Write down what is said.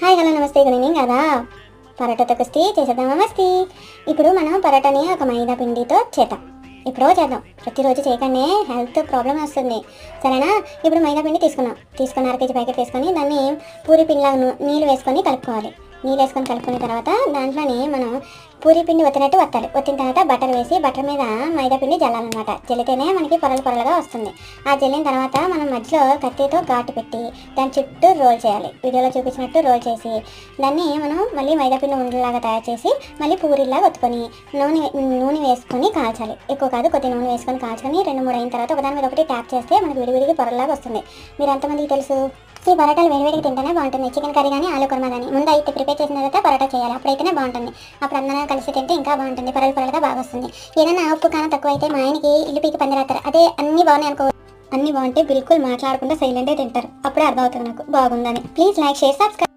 Hi hello నమస్తే good evening కదా. పరోటాతో కుస్తీ చేసేద్దామా మస్తీ. ఇప్పుడు మనం పరోటాని ఒక మైదా పిండితో చేద్దాం. ఎప్పుడో చేద్దాం, ప్రతిరోజు చేయకండి, హెల్త్ ప్రాబ్లమ్ వస్తుంది, సరేనా. ఇప్పుడు మైదా పిండి తీసుకుని అర కేజీ ప్యాకెట్ వేసుకొని దాన్ని పూరి పిండిలాగా నీళ్ళు వేసుకొని కలుపుకోవాలి. నీళ్ళు వేసుకొని కలుపుకున్న తర్వాత దాంట్లోని మనం పూరి పిండి ఒత్తినట్టు వత్తాలి. ఒత్తిన తర్వాత బటర్ వేసి బటర్ మీద మైదా పిండి జల్లాలన్నమాట. జల్లితేనే మనకి పొరలుగా వస్తుంది. ఆ జల్లిన తర్వాత మనం మధ్యలో కత్తితో ఘాటు పెట్టి దాని చుట్టూ రోల్ చేయాలి. వీడియోలో చూపించినట్టు రోల్ చేసి దాన్ని మనం మళ్ళీ మైదా పిండి ఉండలాగా తయారు చేసి మళ్ళీ పూరిలాగా ఒత్తుకొని నూనె వేసుకొని కాల్చాలి. ఎక్కువ కాదు, కొద్ది నూనె వేసుకొని కాల్చుకొని 2-3 అయిన తర్వాత ఒకదాని మీద ఒకటి ట్యాప్ చేస్తే మనకి విడివిడికి పొరలాగా వస్తుంది. మీరు ఎంతమందికి తెలుసు ఈ పరోటాలు వేడివేడికి తింటేనే బాగుంటుంది. చికెన్ కర్రీ కానీ ఆలు కుర్మా కానీ ముందు అయితే ప్రిపేర్ చేసిన తర్వాత పరోటా చేయాలి, అప్పుడైతేనే బాగుంటుంది. అప్పుడు అందరం కలిసి తింటే ఇంకా బాగుంటుంది, పొరలుగా బాగా వస్తుంది. ఏదైనా ఉప్పు కారం తక్కువ అయితే మా ఆయనకి ఇల్లు పీకి పందిరేస్తారు. అదే అన్ని బాగున్నాయి అనుకో, అన్ని బాగుంటే బిల్కుల్ మాట్లాడకుండా సైలెంట్గా తింటారు. అప్పుడే అర్థమవుతుంది నాకు బాగుందని. Please like, share, subscribe.